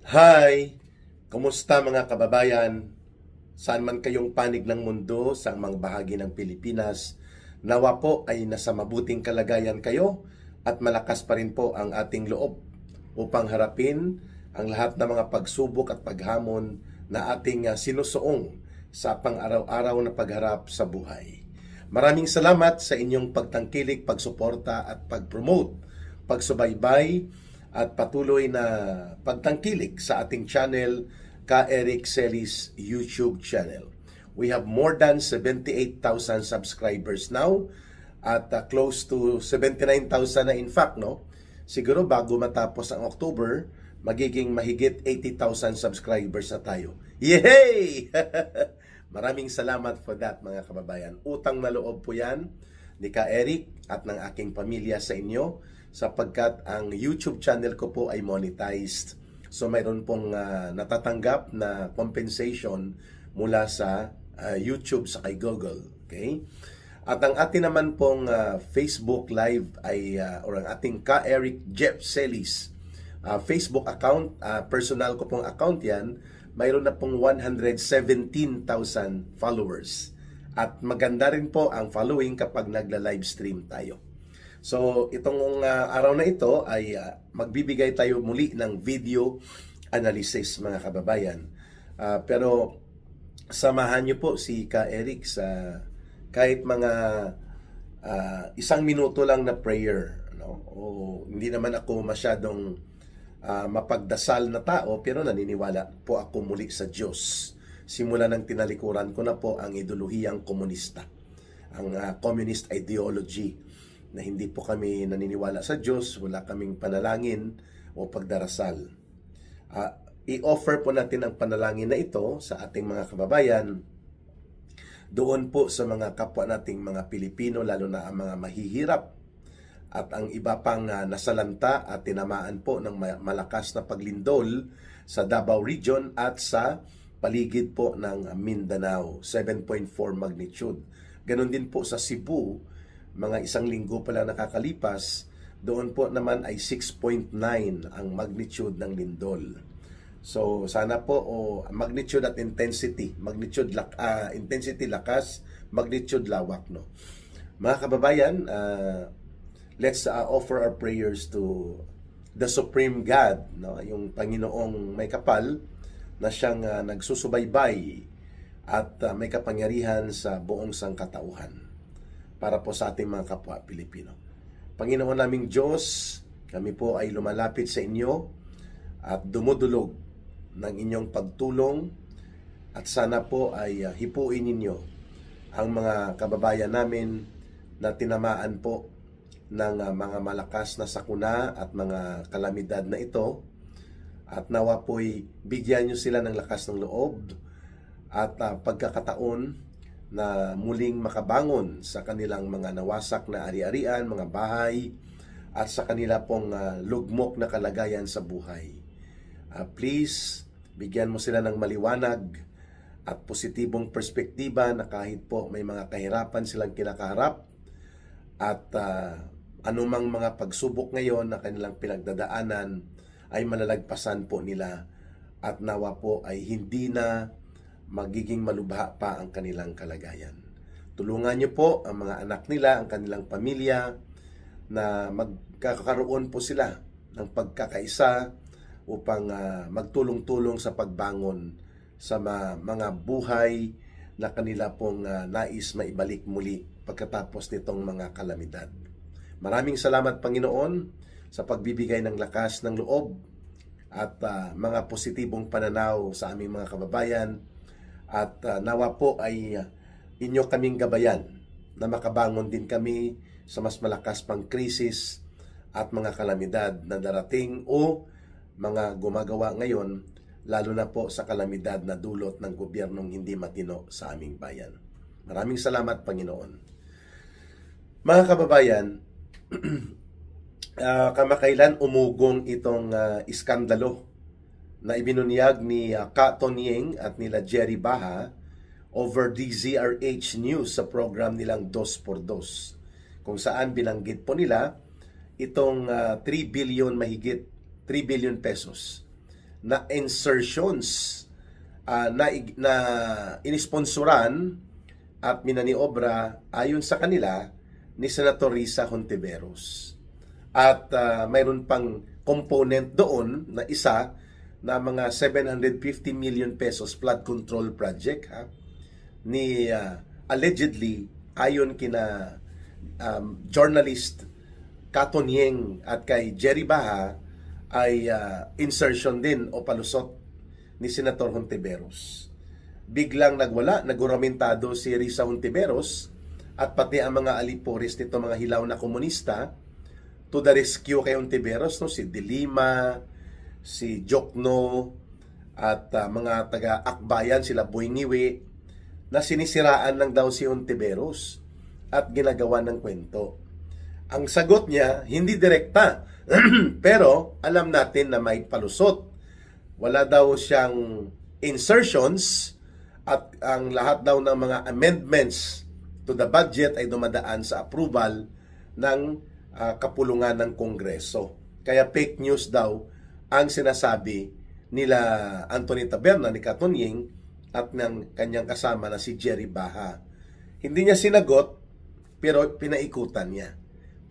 Hi! Kumusta mga kababayan? Saan man kayong panig ng mundo, sa mga bahagi ng Pilipinas, nawa po ay nasa mabuting kalagayan kayo at malakas pa rin po ang ating loob upang harapin ang lahat ng mga pagsubok at paghamon na ating sinusuong sa pang-araw-araw na pagharap sa buhay. Maraming salamat sa inyong pagtangkilik, pagsuporta at pag-promote, pagsubaybay at patuloy na pagtangkilik sa ating channel, Ka Eric Celis YouTube channel. We have more than 78,000 subscribers now at close to 79,000 na in fact, no? Siguro bago matapos ang October, magiging mahigit 80,000 subscribers na tayo. Yay! Maraming salamat for that mga kababayan. Utang na loob po yan ni Ka Eric at ng aking pamilya sa inyo sapagkat ang YouTube channel ko po ay monetized. So mayroon pong natatanggap na compensation mula sa YouTube sa kay Google. Okay? At ang ating naman pong Facebook Live ay or ang ating Ka Eric Jeff Celis Facebook account, personal ko pong account yan, mayroon na pong 117,000 followers. At maganda rin po ang following kapag nagla-live stream tayo. So, itong araw na ito ay magbibigay tayo muli ng video analysis mga kababayan. Pero samahan niyo po si Ka Eric sa kahit mga isang minuto lang na prayer. No? O, hindi naman ako masyadong mapagdasal na tao pero naniniwala po ako muli sa Diyos. Simula ng tinalikuran ko na po ang ideolohiyang komunista, ang communist ideology, na hindi po kami naniniwala sa Diyos, wala kaming panalangin o pagdarasal. I-offer po natin ang panalangin na ito sa ating mga kababayan doon po sa mga kapwa nating mga Pilipino, lalo na ang mga mahihirap at ang iba pang nasalanta at tinamaan po ng malakas na paglindol sa Davao Region at sa paligid po ng Mindanao, 7.4 magnitude. Ganon din po sa Cebu, mga isang linggo pa lang nakakalipas, doon po naman ay 6.9 ang magnitude ng lindol. So sana po magnitude at intensity, intensity lakas, magnitude lawak, no. Mga kababayan, let's offer our prayers to the Supreme God, no, yung Panginoong may kapal na siyang nagsusubaybay at may kapangyarihan sa buong sangkatauhan para po sa ating mga kapwa Pilipino. Panginoon naming Diyos, kami po ay lumalapit sa inyo at dumudulog ng inyong pagtulong at sana po ay hipuin ninyo ang mga kababayan namin na tinamaan po ng mga malakas na sakuna at mga kalamidad na ito, at nawa po'y bigyan nyo sila ng lakas ng loob at pagkakataon na muling makabangon sa kanilang mga nawasak na ari-arian, mga bahay, at sa kanila pong lugmok na kalagayan sa buhay. Please, bigyan mo sila ng maliwanag at positibong perspektiba na kahit po may mga kahirapan silang kinakaharap at anumang mga pagsubok ngayon na kanilang pinagdadaanan ay malalagpasan po nila at nawa po ay hindi na magiging malubha pa ang kanilang kalagayan. Tulungan niyo po ang mga anak nila, ang kanilang pamilya, na magkakaroon po sila ng pagkakaisa upang magtulong-tulong sa pagbangon sa mga buhay na kanila pong nais maibalik muli pagkatapos nitong mga kalamidad. Maraming salamat Panginoon sa pagbibigay ng lakas ng loob at mga positibong pananaw sa aming mga kababayan. At nawa po ay inyo kaming gabayan na makabangon din kami sa mas malakas pang krisis at mga kalamidad na darating o mga gumagawa ngayon, lalo na po sa kalamidad na dulot ng gobyernong hindi matino sa aming bayan. Maraming salamat Panginoon. Mga kababayan, kamakailan umugong itong iskandalo na ibinunyag ni Ka Tonyeng at nila Jerry Baha over DZRH News sa program nilang 2x2, kung saan binanggit po nila itong 3 billion mahigit 3 billion pesos na insertions na inisponsoran at minaniobra ayon sa kanila ni Senator Risa Hontiveros. At mayroon pang component doon na isa na mga 750 million pesos flood control project ni allegedly ayon kina journalist Katon Yeng at kay Jerry Baha ay insertion din o palusot ni Senator Hontiveros. Biglang nagwala, naguramentado si Risa Hontiveros at pati ang mga aliporis nito, mga hilaw na komunista, to the rescue kay Hontiveros, no? Si Dilima, si Jokno, at mga taga-akbayan, sila Buengiwe, na sinisiraan lang daw si Hontiveros at ginagawa ng kwento. Ang sagot niya, hindi direkta, pero alam natin na may palusot. Wala daw siyang insertions at ang lahat daw ng mga amendments to the budget ay dumadaan sa approval ng kapulungan ng Kongreso. Kaya fake news daw ang sinasabi nila Anthony Taberna, ni Katon Yeng at ng kanyang kasama na si Jerry Baha. Hindi niya sinagot pero pinaikutan niya.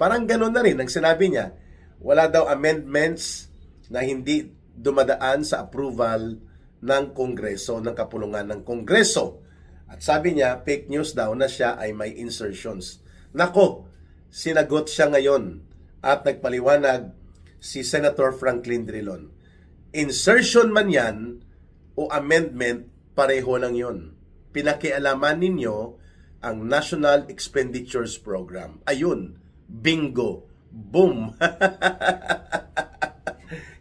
Parang gano'n na rin ang sinabi niya. Wala daw amendments na hindi dumadaan sa approval ng Kongreso, ng kapulungan ng Kongreso. At sabi niya, fake news daw na siya ay may insertions. Nako, sinagot siya ngayon at nagpaliwanag si Senator Franklin Drilon. Insertion man yan o amendment, pareho lang yon. Pinakialaman ninyo ang National Expenditures Program. Ayun, bingo, boom.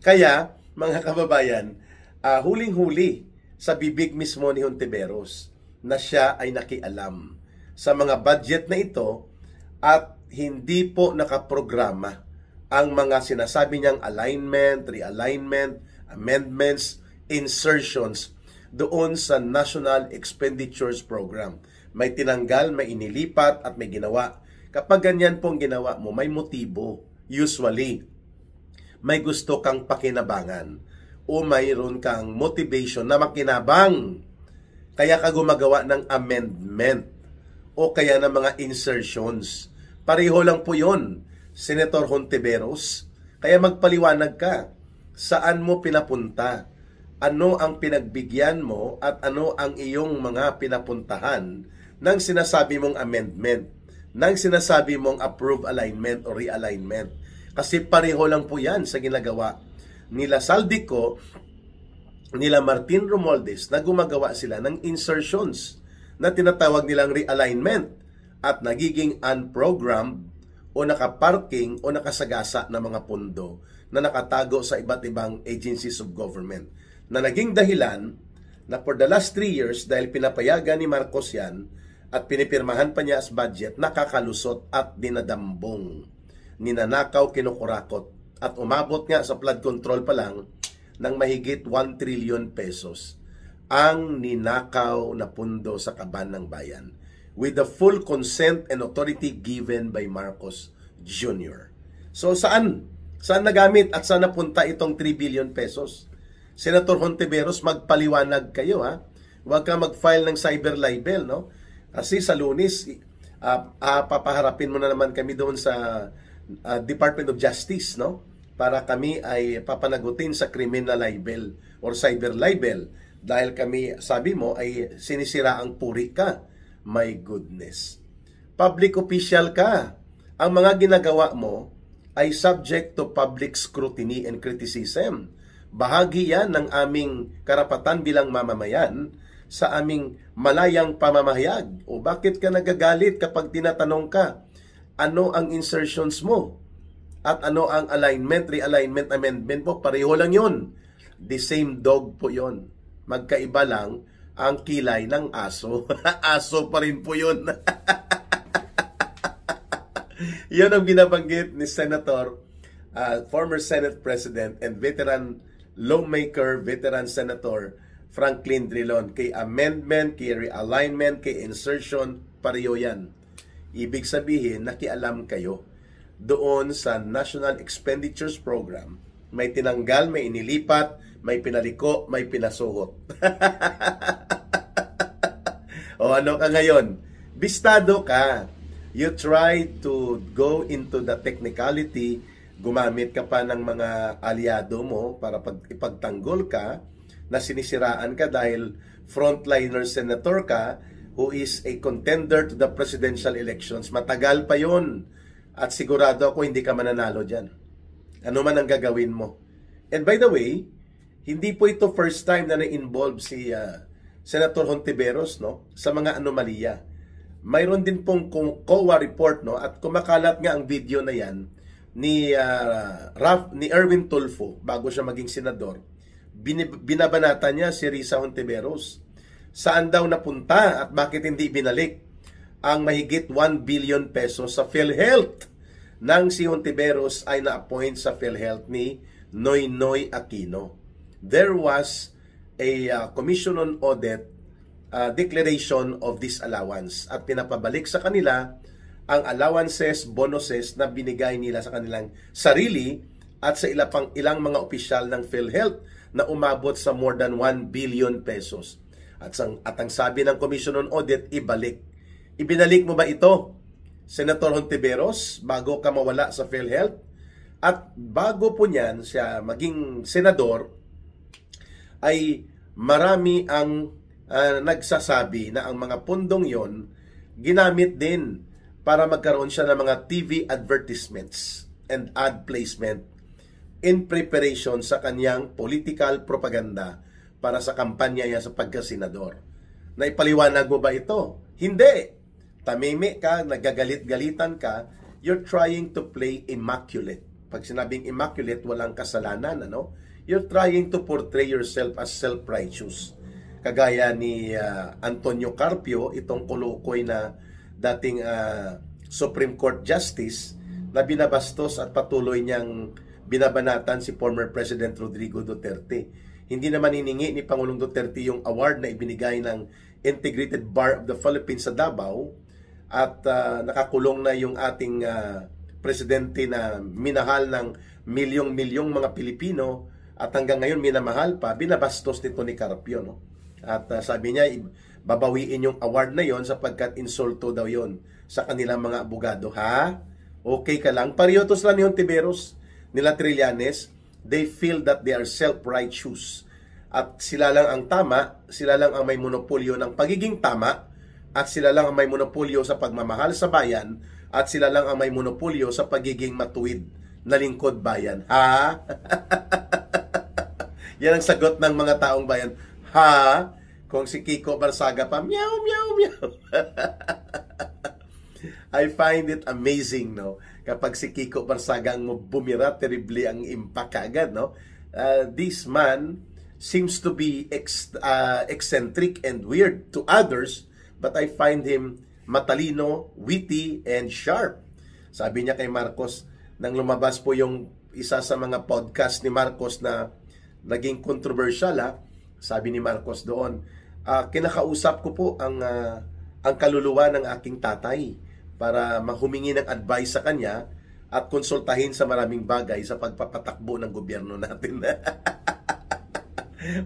Kaya, mga kababayan, huling-huli sa bibig mismo ni Hontiveros na siya ay nakialam sa mga budget na ito at hindi po nakaprograma ang mga sinasabi niyang alignment, realignment, amendments, insertions doon sa National Expenditures Program. May tinanggal, may inilipat at may ginawa. Kapag ganyan pong ginawa mo, may motibo. Usually, may gusto kang pakinabangan o mayroon kang motivation na makinabang. Kaya ka gumagawa ng amendment o kaya ng mga insertions. Pareho lang po yun, Senator Hontiveros. Kaya magpaliwanag ka. Saan mo pinapunta? Ano ang pinagbigyan mo at ano ang iyong mga pinapuntahan ng sinasabi mong amendment, ng sinasabi mong approve alignment o realignment. Kasi pareho lang po yan sa ginagawa nila Saldico, nila Martin Romualdez, na gumagawa sila ng insertions na tinatawag nilang realignment at nagiging unprogrammed o nakaparking o nakasagasa na mga pondo na nakatago sa iba't ibang agencies of government na naging dahilan na for the last 3 years dahil pinapayagan ni Marcos yan at pinipirmahan pa niya as budget, nakakalusot at dinadambong, ninanakaw, kinukurakot at umabot nga sa flood control pa lang ng mahigit 1 trillion pesos ang ninakaw na pundo sa kaban ng bayan with the full consent and authority given by Marcos Jr. So saan nagamit at saan napunta itong 3 billion pesos? Senator Hontiveros, magpaliwanag kayo ha. Huwag ka mag-file ng cyber libel, no? Kasi sa Lunes, papaharapin mo na naman kami doon sa Department of Justice, no? Para kami ay papanagutin sa criminal libel or cyber libel dahil kami, sabi mo, ay sinisira ang puri ka. My goodness. Public official ka. Ang mga ginagawa mo ay subject to public scrutiny and criticism. Bahagi yan ng aming karapatan bilang mamamayan sa aming malayang pamamahayag. O bakit ka nagagalit kapag tinatanong ka, ano ang insertions mo? At ano ang alignment, realignment, amendment mo? Pareho lang yun. The same dog po yun. Magkaiba lang ang kilay ng aso. Aso pa rin po yun. Yan ang binabanggit ni Senator, former Senate President and veteran lawmaker, veteran Senator Franklin Drilon. Kay amendment, kay realignment, kay insertion, pareho yan. Ibig sabihin, nakialam kayo doon sa National Expenditures Program. May tinanggal, may inilipat, may pinaliko, may pinasuhot. O ano ka ngayon? Bistado ka. You try to go into the technicality, gumamit ka pa ng mga aliado mo para ipagtanggol ka, na sinisiraan ka dahil frontliner senator ka who is a contender to the presidential elections. Matagal pa yon. At sigurado ako hindi ka mananalo dyan. Ano man ang gagawin mo. And by the way, hindi po ito first time na na-involve si Senator Hontiveros, no, sa mga anomalya. Mayroon din pong COA report, no, at kumakalat nga ang video na yan ni Erwin Tulfo bago siya maging senador. Binabanata niya si Risa Hontiveros. Saan daw napunta at bakit hindi binalik ang mahigit 1 billion pesos sa PhilHealth nang si Hontiveros ay na-appoint sa PhilHealth ni Noynoy Aquino. There was a Commission on Audit declaration of this allowance at pinapabalik sa kanila ang allowances, bonuses na binigay nila sa kanilang sarili at sa ilang mga opisyal ng PhilHealth na umabot sa more than 1 billion pesos. At ang sabi ng Commission on Audit, ibalik. Ibinalik mo ba ito, Senator Hontiveros, bago ka mawala sa PhilHealth? At bago po niyan siya maging senador, ay marami ang nagsasabi na ang mga pundong yon ginamit din para magkaroon siya ng mga TV advertisements and ad placement in preparation sa kanyang political propaganda para sa kampanya niya sa pagkasenador. Naipaliwanag mo ba ito? Hindi. Tamimi ka, nagagalit-galitan ka, you're trying to play immaculate. Pag sinabing immaculate, walang kasalanan, ano? You're trying to portray yourself as self-righteous. Kagaya ni Antonio Carpio, itong kulukoy na dating Supreme Court Justice na binabastos at patuloy niyang binabanatan si former President Rodrigo Duterte. Hindi naman hiningi ni Pangulong Duterte yung award na ibinigay ng Integrated Bar of the Philippines sa Davao at nakakulong na yung ating presidente na minahal ng milyong-milyong mga Pilipino at hanggang ngayon minamahal pa, binabastos nito ni Carpio, no? At sabi niya, babawiin yung award na yon sapagkat insulto daw yon sa kanilang mga abogado. Ha? Okay ka lang? Pariyotos lang ni Hontiveros, nila Trillanes, they feel that they are self-righteous. At sila lang ang tama, sila lang ang may monopolyo ng pagiging tama, at sila lang ang may monopolyo sa pagmamahal sa bayan, at sila lang ang may monopolyo sa pagiging matuwid na lingkod bayan. Ha? Yan ang sagot ng mga taong bayan. Ha? Kung si Kiko Barsaga pa, meow, meow, meow. I find it amazing, no? Kapag si Kiko Barsaga ang bumira, terribly ang impact agad, no? This man seems to be eccentric and weird to others, but I find him matalino, witty, and sharp. Sabi niya kay Marcos, nang lumabas po yung isa sa mga podcast ni Marcos na naging controversial, sabi ni Marcos doon, kinakausap ko po ang kaluluwa ng aking tatay para humingi ng advice sa kanya at konsultahin sa maraming bagay sa pagpapatakbo ng gobyerno natin.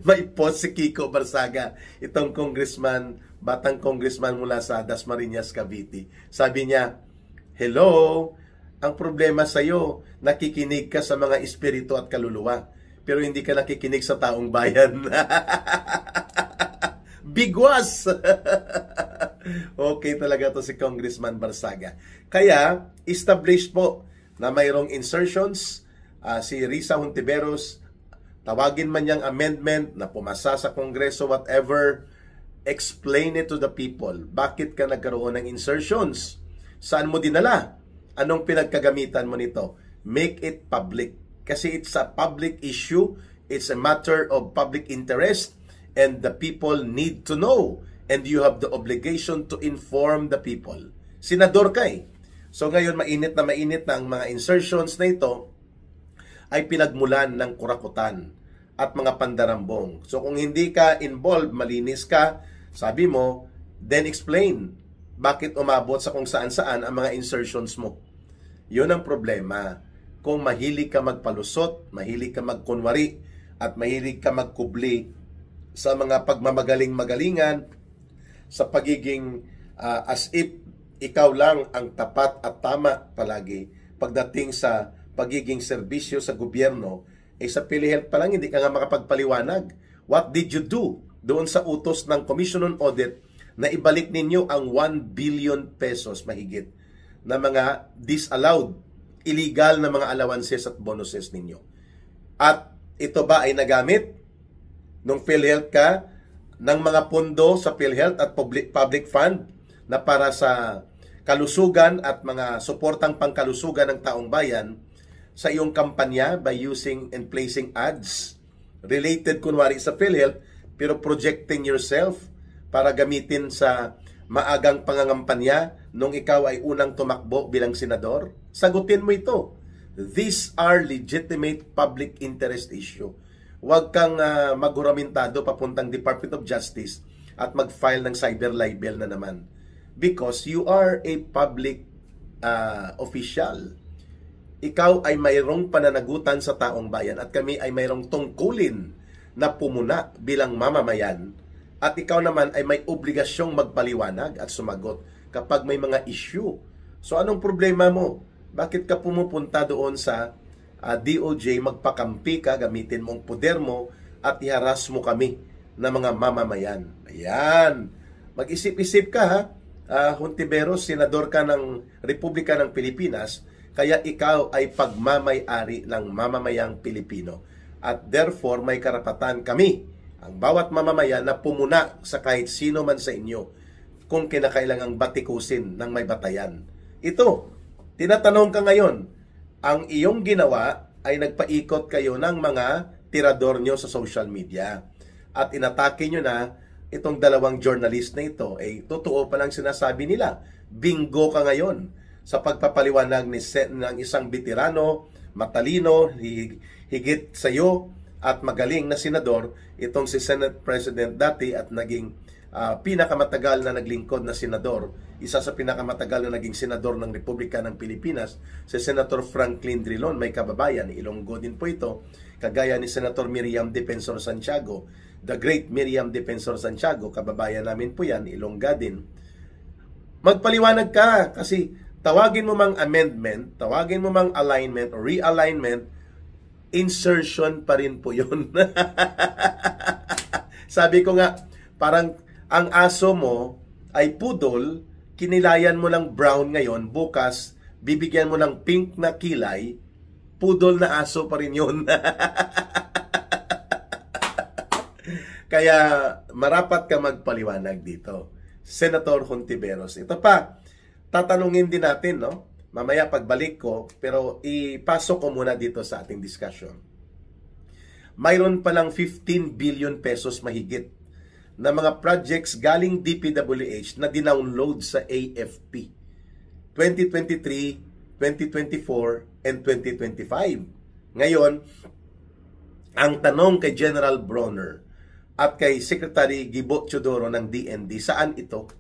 May post si Kiko Barsaga, itong congressman, batang congressman mula sa Dasmariñas, Cavite. Sabi niya, hello, ang problema sa iyo, nakikinig ka sa mga espiritu at kaluluwa, pero hindi ka nakikinig sa taong bayan. Bigwas! Okay talaga to si Congressman Barsaga. Kaya, established po na mayroong insertions, si Risa Hontiveros, tawagin man niyang amendment na pumasa sa Kongreso, whatever, explain it to the people. Bakit ka nagkaroon ng insertions? Saan mo dinala? Anong pinagkagamitan mo nito? Make it public. Kasi it's a public issue, it's a matter of public interest, and the people need to know. And you have the obligation to inform the people. Senador ka eh. So ngayon, mainit na ang mga insertions na ito ay pinagmulan ng kurakutan at mga pandarambong. So kung hindi ka involved, malinis ka, sabi mo, then explain bakit umabot sa kung saan-saan ang mga insertions mo. Yun ang problema. Kung mahilig ka magpalusot, mahilig ka magkunwari, at mahilig ka magkubli sa mga pagmamagaling-magalingan, sa pagiging as if ikaw lang ang tapat at tama palagi pagdating sa pagiging serbisyo sa gobyerno, sa PhilHealth pa lang hindi ka nga makapagpaliwanag. What did you do doon sa utos ng Commission on Audit na ibalik ninyo ang 1 billion pesos mahigit na mga disallowed, illegal na mga allowances at bonuses ninyo? At ito ba ay nagamit nung PhilHealth ka ng mga pondo sa PhilHealth at public fund na para sa kalusugan at mga suportang pangkalusugan ng taong bayan sa iyong kampanya by using and placing ads related kunwari sa PhilHealth pero projecting yourself para gamitin sa maagang pangangampanya nung ikaw ay unang tumakbo bilang senador? Sagutin mo ito. These are legitimate public interest issue. Huwag kang maghuramentado papuntang Department of Justice at mag-file ng cyber libel na naman. Because you are a public official. Ikaw ay mayroong pananagutan sa taong bayan at kami ay mayroong tungkulin na pumuna bilang mamamayan. At ikaw naman ay may obligasyong magpaliwanag at sumagot kapag may mga issue. So anong problema mo? Bakit ka pumupunta doon sa DOJ, magpakampi ka, gamitin mong poder mo at iharas mo kami na mga mamamayan? Ayan. Mag-isip-isip ka ha. Hontiveros, senador ka ng Republika ng Pilipinas, kaya ikaw ay pagmamay-ari ng mamamayang Pilipino. At therefore, may karapatan kami, ang bawat mamamayan, na pumuna sa kahit sino man sa inyo kung kinakailangang batikusin ng may batayan. Ito, tinatanong ka ngayon, ang iyong ginawa ay nagpaikot kayo ng mga tirador nyo sa social media. At inatake nyo na itong dalawang journalist na ito, totoo pa lang sinasabi nila. Bingo ka ngayon sa pagpapaliwanag ng isang veterano, matalino, higit sa iyo at magaling na senador, itong si Senate President dati at naging pinakamatagal na naglingkod na senador, isa sa pinakamatagal na naging senador ng Republika ng Pilipinas, si Senator Franklin Drilon, may kababayan, Ilonggo din po ito, kagaya ni Senator Miriam Defensor Santiago, the great Miriam Defensor Santiago, kababayan namin po yan, Ilongga din. Magpaliwanag ka kasi tawagin mo mang amendment, tawagin mo mang alignment or realignment, insertion pa rin po yun. Sabi ko nga, parang ang aso mo ay poodle, kinilayan mo ng brown ngayon, bukas bibigyan mo ng pink na kilay, poodle na aso pa rin yun. Kaya marapat ka magpaliwanag dito, Senator Hontiveros. Ito pa, tatanungin din natin, no? Mamaya pagbalik ko, pero ipasok ko muna dito sa ating discussion. Mayroon palang 15 billion pesos mahigit na mga projects galing DPWH na dinownload sa AFP 2023, 2024, and 2025. Ngayon, ang tanong kay General Bronner at kay Secretary Gibo Teodoro ng DND, saan ito?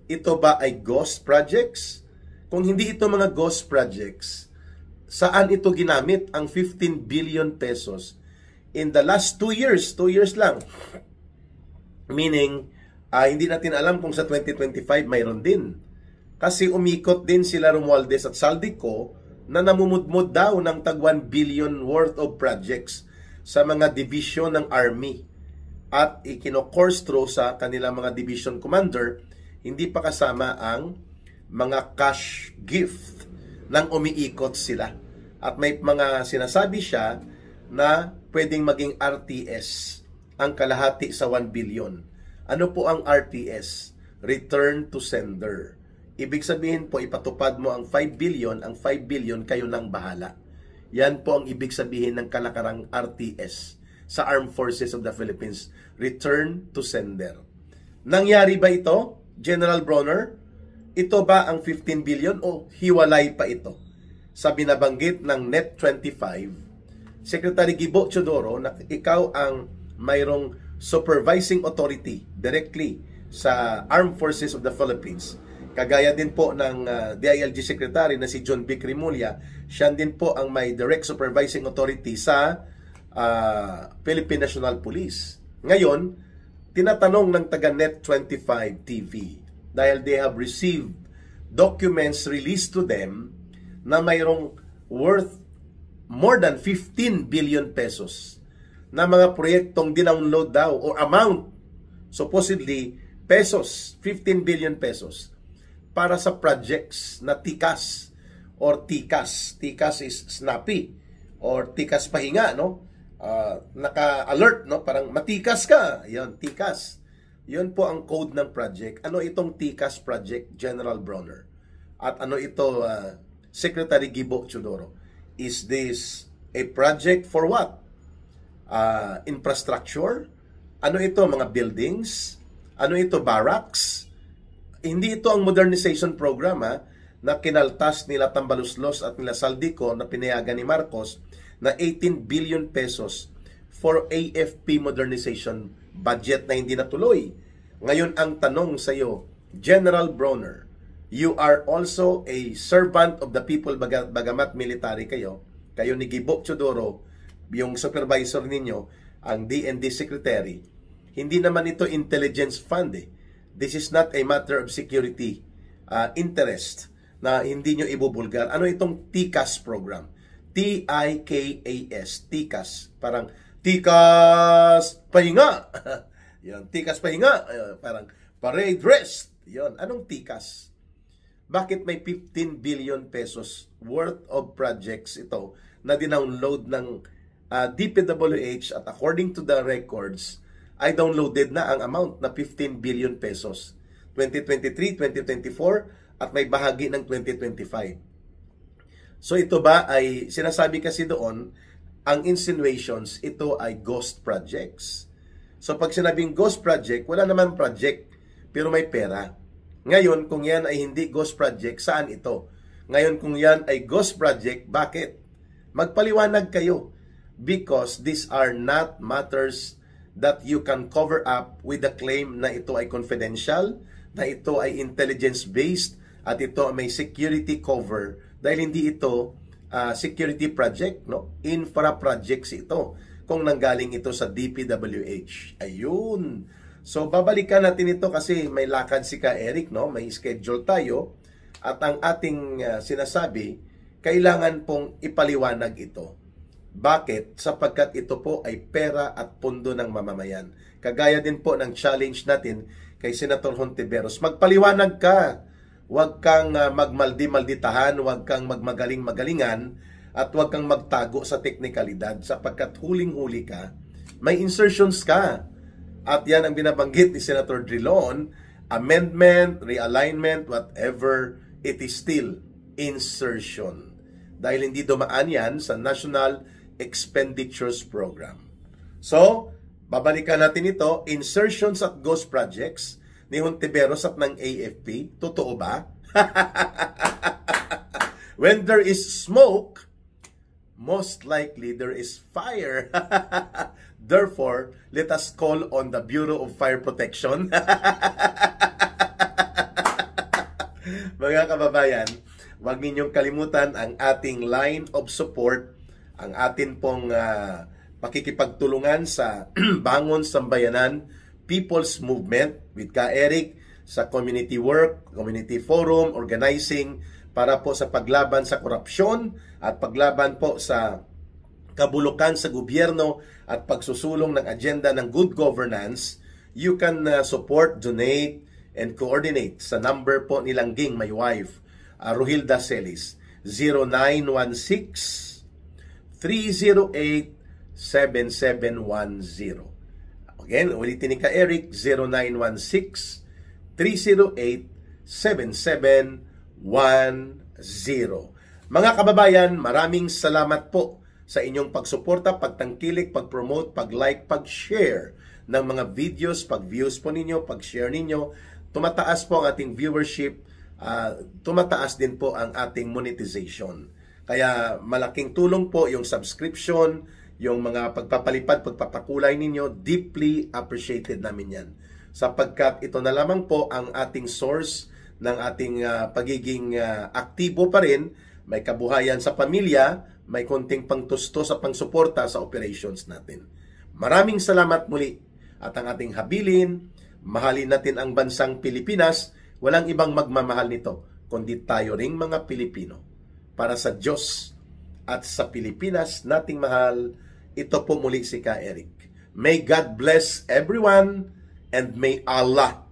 Ito ba ay ghost projects? Kung hindi ito mga ghost projects, saan ito ginamit ang 15 billion pesos in the last 2 years? 2 years lang. Meaning, hindi natin alam kung sa 2025 mayroon din. Kasi umikot din sila Romualdez at Saldico na namumudmod daw ng tag 1 billion worth of projects sa mga division ng Army. At ikino-course through sa kanilang mga division commander, hindi pa kasama ang mga cash gift nang umiikot sila. At may mga sinasabi siya na pwedeng maging RTS ang kalahati sa 1 billion. Ano po ang RTS? Return to sender. Ibig sabihin po, ipatupad mo ang 5 billion, ang 5 billion kayo nang bahala. Yan po ang ibig sabihin ng kalakarang RTS sa Armed Forces of the Philippines. Return to sender. Nangyari ba ito, General Bronner? Ito ba ang 15 billion o hiwalay pa ito? Sa binabanggit ng Net25, Secretary Gibo Teodoro, na ikaw ang mayroong supervising authority directly sa Armed Forces of the Philippines. Kagaya din po ng DILG Secretary na si John B. Crimolia, siya din po ang may direct supervising authority sa Philippine National Police. Ngayon, tinatanong ng taga Net25 TV dahil they have received documents released to them na mayroong worth more than 15 billion pesos na mga proyektong dinownload daw o amount, supposedly pesos, 15 billion pesos para sa projects na TICAS or TICAS. TICAS is snappy or TICAS pahinga, no? Naka-alert, no? Parang matikas ka. Yan, TICAS. Yun po ang code ng project. Ano itong TICAS project, General Bronner? At ano ito, Secretary Gibo Teodoro? Is this a project for what? Infrastructure? Ano ito, mga buildings? Ano ito, barracks? Hindi ito ang modernization program na kinaltas nila Tambaluslos at nila Saldico na pinayagan ni Marcos na 18 billion pesos for AFP modernization budget na hindi natuloy. Ngayon ang tanong sa iyo, General Bronner, you are also a servant of the people bagamat military kayo ni Gibo Teodoro, yung supervisor ninyo, ang DND secretary. Hindi naman ito intelligence fund This is not a matter of security interest na hindi nyo ibubulgar. Ano itong TICAS program? TIKAS, TICAS. Parang TICAS pahinga. Yan, TICAS pahinga. Parang parade rest. Yan, anong TICAS? Bakit may 15 billion pesos worth of projects ito na dinownload ng DPWH at according to the records, ay downloaded na ang amount na 15 billion pesos. 2023, 2024 at may bahagi ng 2025. So ito ba ay sinasabi kasi doon, ang insinuations, ito ay ghost projects. So pag sinabing ghost project, wala naman project pero may pera. Ngayon, kung yan ay hindi ghost project, saan ito? Ngayon, kung yan ay ghost project, bakit? Magpaliwanag kayo. Because these are not matters that you can cover up with the claim na ito ay confidential, na ito ay intelligence-based, at ito may security cover. Dahil hindi ito security project, no? Infra projects ito. Kung nanggaling ito sa DPWH. Ayun. So, babalikan natin ito kasi may lakad si Ka Eric, no? May schedule tayo. At ang ating sinasabi, kailangan pong ipaliwanag ito. Bakit? Sapagkat ito po ay pera at pondo ng mamamayan. Kagaya din po ng challenge natin kay Senator Hontiveros. Magpaliwanag ka. Huwag kang magmaldi-malditahan, huwag kang magmagaling-magalingan, at huwag kang magtago sa teknikalidad. Sapagkat huling-huli ka, may insertions ka. At yan ang binabanggit ni Senator Drilon, amendment, realignment, whatever, it is still insertion. Dahil hindi dumaan yan sa National Expenditures Program. So, babalikan natin ito, insertions at ghost projects ni Hontiveros at ng AFP. Totoo ba? When there is smoke, most likely there is fire. Therefore, let us call on the Bureau of Fire Protection. Mga kababayan, huwag ninyong kalimutan ang ating line of support, ang atin pong pakikipagtulungan sa Bangon Sambayanan People's Movement with Ka Eric sa community work, community forum, organizing para po sa paglaban sa korupsyon at paglaban po sa kabulukan sa gobyerno at pagsusulong ng agenda ng good governance. You can support, donate, and coordinate sa number po ni Langging, my wife, Rohilda Celis, 0916-308-7710. Again, ulitin ni Ka Eric, 0916-308-7710. Mga kababayan, maraming salamat po sa inyong pagsuporta, pagtangkilik, pag-promote, pag-like, pag-share ng mga videos, pag-views po ninyo, pag-share ninyo. Tumataas po ang ating viewership, tumataas din po ang ating monetization. Kaya malaking tulong po yung subscription, yung mga pagpapalipad, pagpapakulay ninyo, deeply appreciated namin yan. Sapagkat ito na lamang po ang ating source ng ating pagiging aktibo pa rin, may kabuhayan sa pamilya, may konting pangtusto sa pangsuporta sa operations natin. Maraming salamat muli at ang ating habilin, mahalin natin ang bansang Pilipinas, walang ibang magmamahal nito, kundi tayo ring mga Pilipino. Para sa Diyos at sa Pilipinas nating mahal, ito po muli si Ka Eric. May God bless everyone and may Allah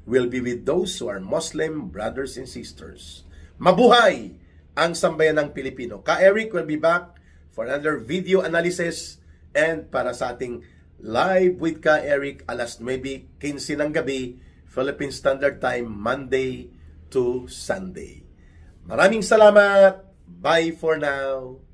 will be with those who are Muslim brothers and sisters. Mabuhay ang sambayan ng Pilipino. Ka Eric will be back for another video analysis and para sa ating live with Ka Eric alas 9:15 ng gabi, Philippine Standard Time, Monday to Sunday. Maraming salamat. Bye for now.